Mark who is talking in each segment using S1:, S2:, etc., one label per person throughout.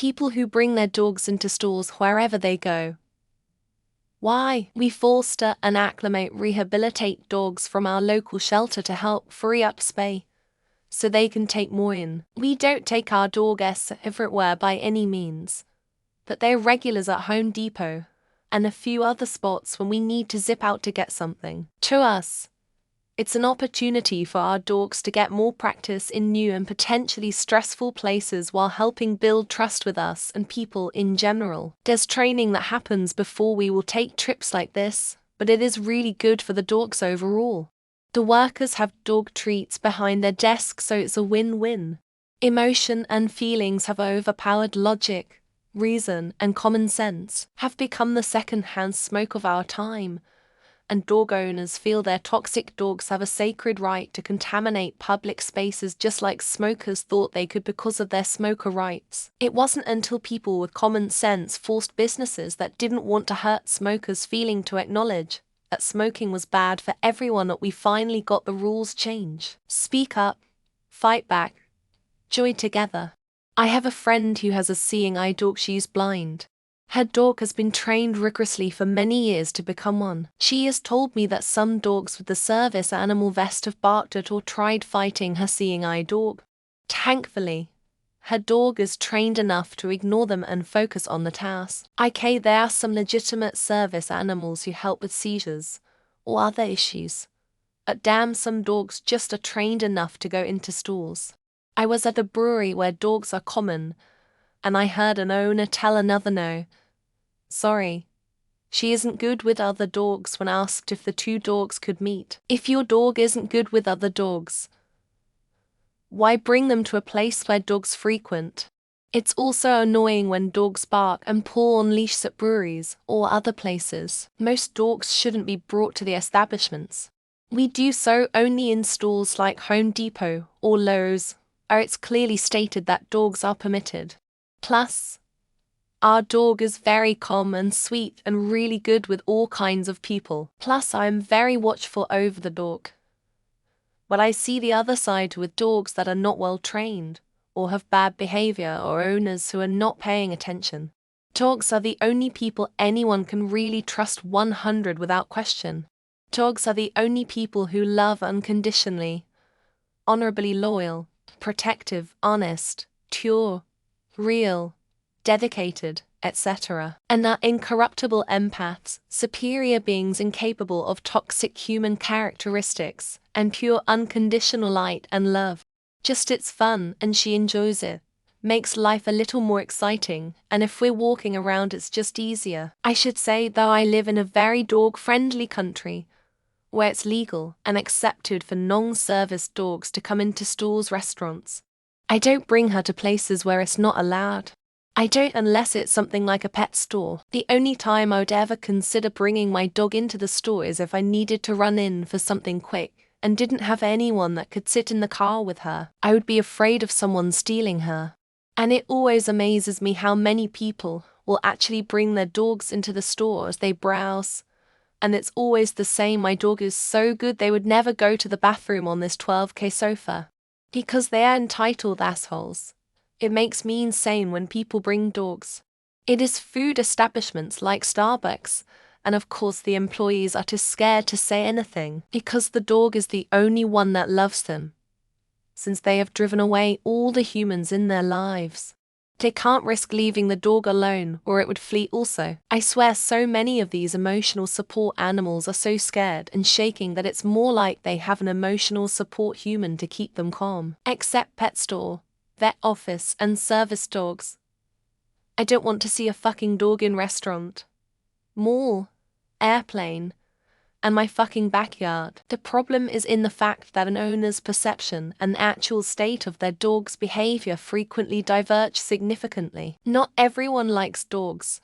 S1: People who bring their dogs into stores wherever they go. Why? We foster and rehabilitate dogs from our local shelter to help free up space so they can take more in. We don't take our dogs everywhere by any means, but they're regulars at Home Depot and a few other spots when we need to zip out to get something. To us, it's an opportunity for our dogs to get more practice in new and potentially stressful places while helping build trust with us and people in general. There's training that happens before we will take trips like this, but it is really good for the dogs overall. The workers have dog treats behind their desks, so it's a win-win. Emotion and feelings have overpowered logic, reason, and common sense, have become the second-hand smoke of our time, and dog owners feel their toxic dogs have a sacred right to contaminate public spaces just like smokers thought they could because of their smoker rights. It wasn't until people with common sense forced businesses that didn't want to hurt smokers' feeling to acknowledge that smoking was bad for everyone that we finally got the rules changed. Speak up, fight back, join together. I have a friend who has a seeing eye dog. She's blind. Her dog has been trained rigorously for many years to become one. She has told me that some dogs with the service animal vest have barked at or tried fighting her seeing eye dog. Thankfully, her dog is trained enough to ignore them and focus on the task. There are some legitimate service animals who help with seizures or other issues. But damn, some dogs just are trained enough to go into stores. I was at a brewery where dogs are common, and I heard an owner tell another no. Sorry, she isn't good with other dogs when asked if the two dogs could meet. If your dog isn't good with other dogs, why bring them to a place where dogs frequent? It's also annoying when dogs bark and pull on leashes at breweries or other places. Most dogs shouldn't be brought to the establishments. We do so only in stores like Home Depot or Lowe's, where it's clearly stated that dogs are permitted. Plus, our dog is very calm and sweet and really good with all kinds of people. Plus, I am very watchful over the dog. When I see the other side with dogs that are not well trained, or have bad behavior, or owners who are not paying attention. Dogs are the only people anyone can really trust 100 without question. Dogs are the only people who love unconditionally, honorably loyal, protective, honest, pure, real, dedicated, etc., and are incorruptible empaths, superior beings incapable of toxic human characteristics, and pure unconditional light and love. Just it's fun and she enjoys it. Makes life a little more exciting, and if we're walking around it's just easier. I should say, though, I live in a very dog-friendly country, where it's legal and accepted for non-service dogs to come into stores, restaurants. I don't bring her to places where it's not allowed. I don't unless it's something like a pet store. The only time I would ever consider bringing my dog into the store is if I needed to run in for something quick and didn't have anyone that could sit in the car with her. I would be afraid of someone stealing her. And it always amazes me how many people will actually bring their dogs into the store as they browse. And it's always the same: my dog is so good they would never go to the bathroom on this 12K sofa. Because they are entitled assholes. It makes me insane when people bring dogs. It is food establishments like Starbucks, and of course the employees are too scared to say anything because the dog is the only one that loves them, since they have driven away all the humans in their lives. They can't risk leaving the dog alone or it would flee also. I swear so many of these emotional support animals are so scared and shaking that it's more like they have an emotional support human to keep them calm. Except pet store, vet office, and service dogs. I don't want to see a fucking dog in restaurant, mall, airplane, and my fucking backyard. The problem is in the fact that an owner's perception and actual state of their dog's behavior frequently diverge significantly. Not everyone likes dogs.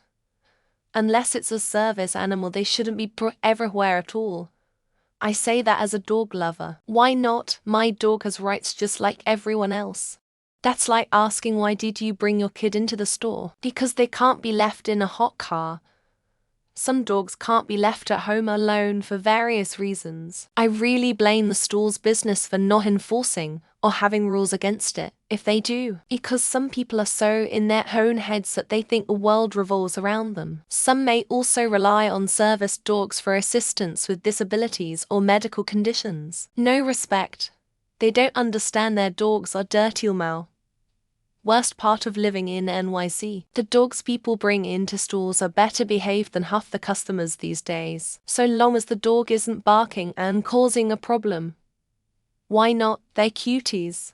S1: Unless it's a service animal, they shouldn't be brought everywhere at all. I say that as a dog lover. Why not? My dog has rights just like everyone else. That's like asking, why did you bring your kid into the store? Because they can't be left in a hot car. Some dogs can't be left at home alone for various reasons. I really blame the store's business for not enforcing or having rules against it, if they do. Because some people are so in their own heads that they think the world revolves around them. Some may also rely on service dogs for assistance with disabilities or medical conditions. No respect. They don't understand their dogs are dirty or mal. Worst part of living in NYC. The dogs people bring into stores are better behaved than half the customers these days, so long as the dog isn't barking and causing a problem. Why not? They're cuties.